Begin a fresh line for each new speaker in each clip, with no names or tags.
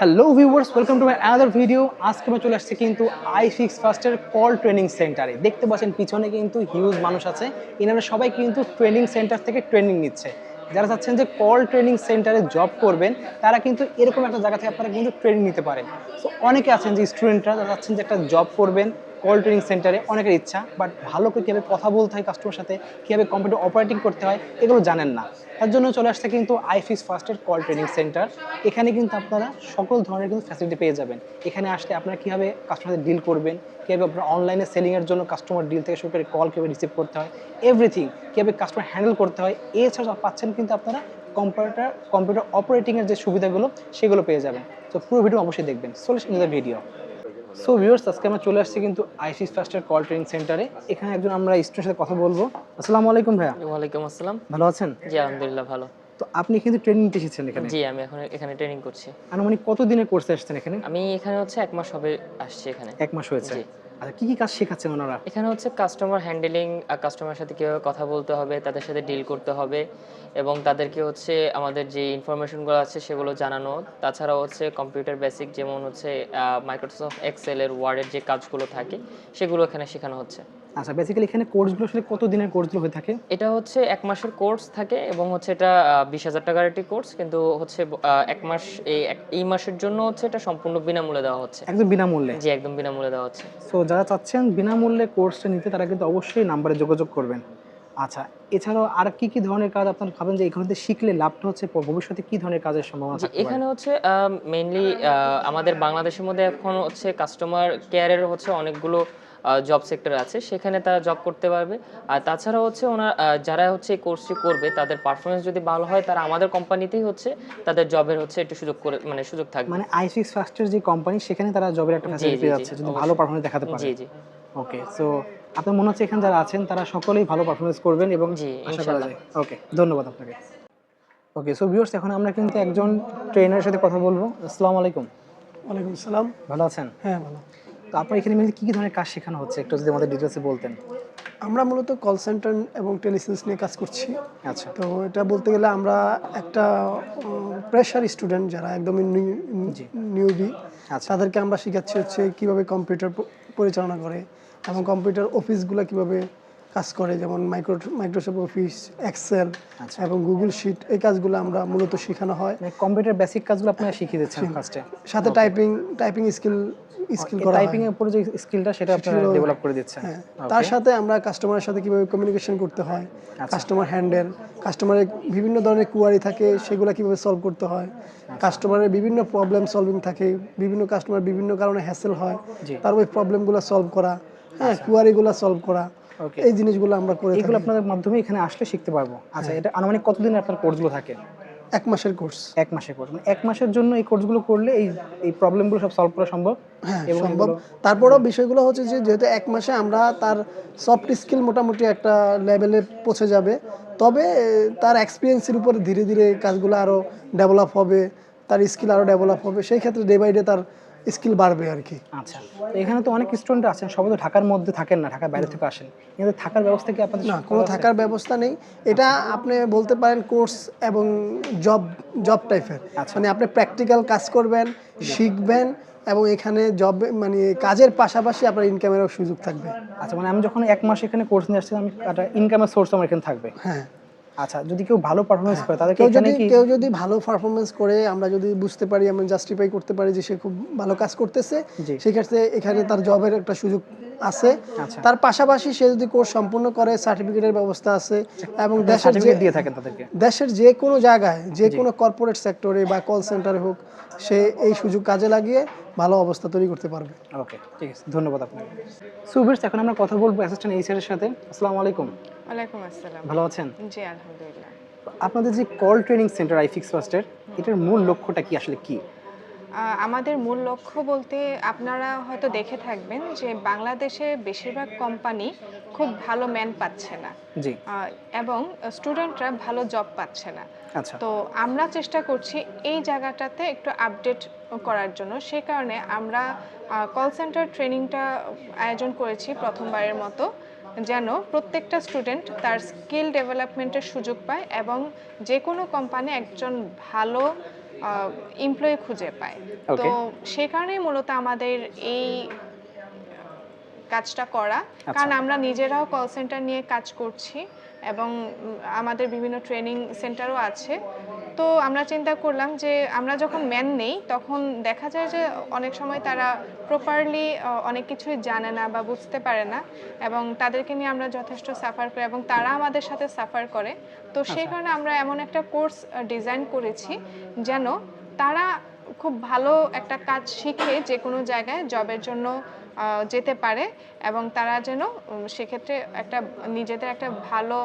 Hello viewers, welcome to my another video. আজকে আমি চলে আসছি কিন্তু আইফিক্স ফার্স্টের কল ট্রেনিং সেন্টারে। দেখতে পাচ্ছেন পিছনে কিন্তু হিউজ মানুষ আছে। এনারা সবাই কিন্তু ট্রেনিং সেন্টার থেকে ট্রেনিং নিচ্ছে। যারা চাচ্ছেন যে কল ট্রেনিং সেন্টারে জব করবেন, তারা কিন্তু এরকম একটা জায়গা থেকে আপনারা কিন্তু ট্রেনিং নিতে পারেন। সো অনেকে আছেন যে স্টুডেন্টরা যারা চাচ্ছেন যে একটা জব করবেন কল ট্রেনিং সেন্টারে, অনেকের ইচ্ছা, বাট ভালো করে কীভাবে কথা বলতে হয় কাস্টমার সাথে, কীভাবে কম্পিউটার অপারেটিং করতে হয়, এগুলো জানেন না। তার জন্য চলে আসছে কিন্তু আইফিক্স ফার্স্টের কল ট্রেনিং সেন্টার। এখানে কিন্তু আপনারা সকল ধরনের কিন্তু ফ্যাসিলিটি পেয়ে যাবেন। এখানে আসলে আপনারা কীভাবে কাস্টমারদের ডিল করবেন, কীভাবে আপনার অনলাইনে সেলিংয়ের জন্য কাস্টমার ডিল থেকে শুরু করে কল কীভাবে রিসিভ করতে হয়, এভরিথিং কীভাবে কাস্টমার হ্যান্ডেল করতে হয়। এছাড়াও পাচ্ছেন কিন্তু আপনারা কম্পিউটার অপারেটিংয়ের যে সুবিধাগুলো সেগুলো পেয়ে যাবেন। তো পুরো ভিডিও অবশ্যই দেখবেন। So let's in the video. So viewers, আজকে আমরা চলে আসছি কিন্তু আইফিক্স ফার্স্টের কল ট্রেনিং সেন্টারে। এখানে একজন আমরা স্টুডেন্টের সাথে কথা বলবো। আসসালামু আলাইকুম ভাইয়া।
ওয়ালাইকুম আসসালাম।
ভালো আছেন?
জি, আলহামদুলিল্লাহ ভালো।
তো আপনি কিন্তু ট্রেনিং নিতে এসেছেন এখানে।
জি, আমি এখন এখানে ট্রেনিং করছি।
আনুমানিক কত দিনের কোর্সে আসছেন এখানে?
আমি এখানে ১ মাস হবে আসছি এখানে।
১ মাস হয়েছে।
জি।
আচ্ছা, কি কাজ শেখাচ্ছেন ওনারা?
এখানে কাস্টমার হ্যান্ডলিং, কাস্টমারের সাথে কিভাবে কথা বলতে হবে, তাদের সাথে ডিল করতে হবে এবং তাদেরকে আমাদের যে ইনফরমেশনগুলো আছে সেগুলো জানানো। তাছাড়াও কম্পিউটার বেসিক যেমন মাইক্রোসফট এক্সেলের, ওয়ার্ডের যে কাজগুলো থাকে সেগুলো এখানে শেখানো হচ্ছে।
আচ্ছা, বেসিক্যালি এখানে কোর্সগুলো আসলে কত দিনের কোর্সগুলো হয়ে থাকে?
এটা ১ মাসের কোর্স থাকে এবং এটা ২০,০০০ টাকার একটি কোর্স, কিন্তু ১ মাস এই মাসের জন্য এটা সম্পূর্ণ বিনামূল্যে দেওয়া হচ্ছে।
একদম বিনামূল্যে?
জি, একদম বিনামূল্যে দেওয়া হচ্ছে।
সো যারা চাচ্ছেন বিনামূল্যে কোর্সটা নিতে, তারা কিন্তু অবশ্যই নাম্বারে যোগাযোগ করবেন। আচ্ছা, এছাড়াও আর কি ধরনের কাজ আপনারা ভাবেন যে এখান থেকে শিখলে লাভটা হচ্ছে ভবিষ্যতে কি ধরনের কাজের সম্ভাবনা
জি,
থাকতে পারে?
এখানে মেইনলি আমাদের বাংলাদেশের মধ্যে এখন কাস্টমার কেয়ারের অনেকগুলো জব সেক্টর আছে, সেখানে তারা জব করতে পারবে। আর তাছাড়া যারা এই কোর্সটি করবে তাদের পারফরমেন্স যদি ভালো হয়, তারা আমাদের কোম্পানিতেই তাদের জবের একটু সুযোগ থাকবে।
মানে আইফিক্স ফার্স্টের যে কোম্পানি, সেখানে তারা জবের একটা ফ্যাসিলিটি পেয়ে যাচ্ছে যদি ভালো পারফরম্যান্স দেখাতে পারে।
জি, জি।
ওকে, সো আপনার মনে হচ্ছে এখানে যারা আছেন তারা সকলেই ভালো পারফরম্যান্স করবেন এবং
জি,
আশা করা
ইনশাআল্লাহ।
যায়। ওকে, ধন্যবাদ আপনাকে। ওকে, সো ভিউয়ার্স, এখন আমরা কিন্তু একজন ট্রেনারের সাথে কথা বলবো। আসসালামু আলাইকুম।
ওয়ালাইকুম আসসালাম।
ভালো আছেন?
হ্যাঁ, ভালো।
তো আপনার এখানে মেইনলি কি ধরনের কাজ শেখানো হচ্ছে একটু যদি আমাদের ডিটেইলসে বলতেন।
আমরা মূলত কল সেন্টার এবং টেলিসেলস নিয়ে কাজ করছি।
আচ্ছা।
তো এটা বলতে গেলে আমরা একটা প্রেশার স্টুডেন্ট যারা একদমই নিউবি,
আচ্ছা।
তাদেরকে আমরা শিখাচ্ছি কিভাবে কম্পিউটার পরিচালনা করে এবং কম্পিউটার অফিসগুলো কিভাবে কাজ করে, যেমন মাইক্রোসফট অফিস, এক্সেল এবং গুগল শিট। এই কাজগুলো আমরা মূলত শেখানো হয়।
মানে কম্পিউটার বেসিক কাজগুলো আপনারা শিখিয়ে দিচ্ছেন ফার্স্টে।
সাথে টাইপিং স্কিল করা হয়।
টাইপিং এর উপরে যে স্কিলটা সেটা আপনারা ডেভেলপ করে দিচ্ছেন।
হ্যাঁ, তার সাথে আমরা কাস্টমারের সাথে কিভাবে কমিউনিকেশন করতে হয়, কাস্টমার হ্যান্ডেল, কাস্টমারের বিভিন্ন ধরনের কোয়ারি থাকে সেগুলো কিভাবে সলভ করতে হয়, কাস্টমারের বিভিন্ন প্রবলেম সলভিং থাকে, বিভিন্ন কাস্টমার বিভিন্ন কারণে হ্যাসেল হয়, তার ওই প্রবলেমগুলো সলভ করা, হ্যাঁ, কোয়ারিগুলো সলভ করা, এই জিনিসগুলো আমরা করে থাকি।
এগুলো আপনাদের মাধ্যমে এখানে আসলে শিখতে পারবো। আচ্ছা, এটা আনুমানিক কতদিনের আপনার কোর্সগুলো থাকে?
1 মাসের কোর্স।
1 মাসের কোর্স, মানে 1 মাসের জন্য এই কোর্সগুলো করলে এই প্রবলেমগুলো সব সলভ করা সম্ভব?
হ্যাঁ, সম্ভব। তারপরেও বিষয়গুলো হচ্ছে যে যেহেতু 1 মাসে আমরা তার সফট স্কিল মোটামুটি একটা লেভেলে পৌঁছে যাবে, তবে তার এক্সপিরিয়েন্সের উপরে ধীরে ধীরে কাজগুলো আরও ডেভেলপ হবে, তার স্কিল আরও ডেভেলপ হবে, সেই ক্ষেত্রে ডে বাই ডে তার স্কিল বাড়বে আর কি।
আচ্ছা, তো এখানে তো অনেক স্টুডেন্ট আছেন, সবাই তো ঢাকার মধ্যে থাকেন না, ঢাকার বাইরে থেকে আসেন। কিন্তু থাকার ব্যবস্থা কি আপনাদের?
না, কোনো থাকার ব্যবস্থা নেই। এটা আপনি বলতে পারেন কোর্স এবং জব টাইপের। মানে আপনি প্র্যাকটিক্যাল কাজ করবেন, শিখবেন এবং এখানে জব মানে কাজের পাশাপাশি আপনার ইনকামেরও সুযোগ থাকবে।
আচ্ছা, মানে আমি যখন 1 মাস এখানে কোর্স নিয়ে আসছি, আমি একটা ইনকামের সোর্স আমার এখানে থাকবে।
হ্যাঁ।
আচ্ছা, যদি কেউ ভালো পারফরমেন্স করে তাদেরকে
কেউ যদি ভালো পারফরমেন্স করে, আমরা যদি বুঝতে পারি, আমরা জাস্টিফাই করতে পারি যে সে খুব ভালো কাজ করতেছে, সেক্ষেত্রে এখানে তার জবের একটা সুযোগ আছে। তার পাশাপাশি সে যদি কোর্স সম্পূর্ণ করে, সার্টিফিকেটের ব্যবস্থা আছে এবং দেশের যে কোনো জায়গায়, যে কোনো কর্পোরেট সেক্টরে বা কল সেন্টারে হোক, সে এই সুযোগ কাজে লাগিয়ে ভালো অবস্থা তৈরি করতে পারবে।
ওকে, ঠিক আছে, ধন্যবাদ আপনাকে। সুবির্স, এখন আমরা কথা বলবো অ্যাসিস্ট্যান্ট এইচআর এর সাথে। আসসালামু আলাইকুম।
ওয়ালাইকুম আসসালাম।
ভালো আছেন?
জি, আলহামদুলিল্লাহ।
আপনাদের যে কল ট্রেনিং সেন্টার আইফিক্স ফার্স্টের, এটার মূল লক্ষ্যটা কি আসলে কি?
আমাদের মূল লক্ষ্য বলতে আপনারা হয়তো দেখে থাকবেন যে বাংলাদেশে বেশিরভাগ কোম্পানি খুব ভালো ম্যান পাচ্ছে না।
জি।
এবং স্টুডেন্টরা ভালো জব পাচ্ছে না।
আচ্ছা।
তো আমরা চেষ্টা করছি এই জায়গাটাতে একটু আপডেট করার জন্য। সে কারণে আমরা কল সেন্টার ট্রেনিংটা আয়োজন করেছি প্রথমবারের মতো, যেন প্রত্যেকটা স্টুডেন্ট তার স্কিল ডেভেলপমেন্টের সুযোগ পায় এবং যে কোনো কোম্পানি একজন ভালো এমপ্লয়ি খুঁজে পায়। তো
Okay.
সেই কারণেই মূলত আমাদের এই কাজটা করা, কারণ আমরা নিজেরাও কল সেন্টার নিয়ে কাজ করছি এবং আমাদের বিভিন্ন ট্রেনিং সেন্টারও আছে। তো আমরা চিন্তা করলাম যে আমরা যখন ম্যান নেই তখন দেখা যায় যে অনেক সময় তারা প্রপারলি অনেক কিছুই জানে না বা বুঝতে পারে না, এবং তাদেরকে নিয়ে আমরা যথেষ্ট সাফার করি এবং তারা আমাদের সাথে সাফার করে। তো সেই কারণে আমরা এমন একটা কোর্স ডিজাইন করেছি যেন তারা খুব ভালো একটা কাজ শিখে যে কোনো জায়গায় জবের জন্য যেতে পারে, এবং তারা যেন সেক্ষেত্রে একটা নিজেদের একটা ভালো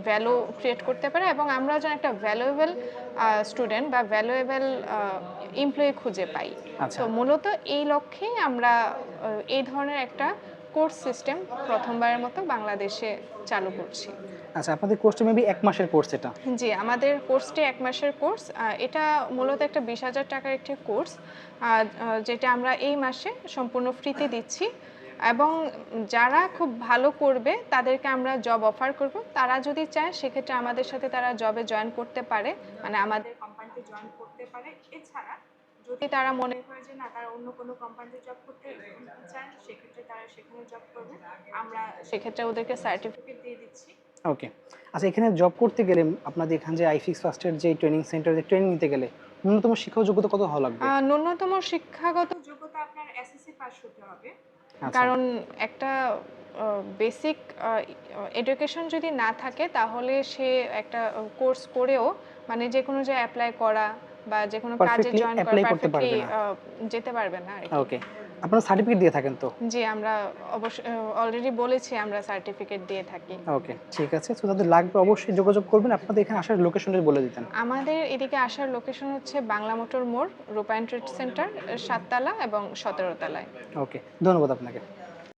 ভ্যালু ক্রিয়েট করতে পারে, এবং আমরা যেন একটা ভ্যালুয়েবল স্টুডেন্ট বা ভ্যালুয়েবল এমপ্লয়ি খুঁজে পাই। তো মূলত এই লক্ষ্যেই আমরা এই ধরনের একটা কোর্স সিস্টেম প্রথমবারের মতো বাংলাদেশে চালু করছি।
আচ্ছা, আপনাদের কোর্সটা মেবি 1 মাসের কোর্স এটা?
জি, আমাদের কোর্সটি 1 মাসের কোর্স। এটা মূলত একটা 20,000 টাকার একটি কোর্স, যেটা আমরা এই মাসে সম্পূর্ণ ফ্রিতে দিচ্ছি, এবং যারা খুব ভালো করবে তাদেরকে আমরা জব অফার করব। তারা যদি চায় সেক্ষেত্রে আমাদের সাথে তারা জবে জয়েন করতে পারে, মানে আমাদের কোম্পানিতে জয়েন করতে পারে। এছাড়া যদি তারা মনে করে যে না, তারা অন্য কোনো কোম্পানিতে জব করতে চায়, সেক্ষেত্রে তারা সেখানে জব করবে। আমরা সেক্ষেত্রে ওদেরকে সার্টিফিকেট দিয়ে দিচ্ছি।
ওকে। আচ্ছা, এখানে জব করতে গেলে আপনাদের এখানে যে আইফিক্স ফার্স্টের যে ট্রেনিং সেন্টারে ট্রেনিং নিতে গেলে ন্যূনতম শিক্ষাগত যোগ্যতা কত হওয়া লাগবে?
ন্যূনতম শিক্ষাগত যোগ্যতা আপনার এসএসসি পাস হতে হবে, কারণ একটা বেসিক এডুকেশন যদি না থাকে তাহলে সে একটা কোর্স করেও মানে যে কোনো জায়গায় অ্যাপ্লাই করা বা যে কোনো কাজে জয়েন করা পারফেক্টলি যেতে পারবে না।
ওকে। আপনারা সার্টিফিকেট দিয়ে থাকেন তো?
জি, আমরা অবশ্যই অলরেডি বলেছি আমরা সার্টিফিকেট দিয়ে থাকি।
ওকে, ঠিক আছে। সো তাদের লাগবে অবশ্যই যোগাযোগ করবেন। আপনাদের এখানে আসার লোকেশনটা বলে দিতেন।
আমাদের এদিকে আসার লোকেশন হচ্ছে বাংলা মোটর মোড়, রূপায়ণ ট্রেড সেন্টার 7 তলা এবং 17 তলায়।
ওকে, ধন্যবাদ আপনাকে।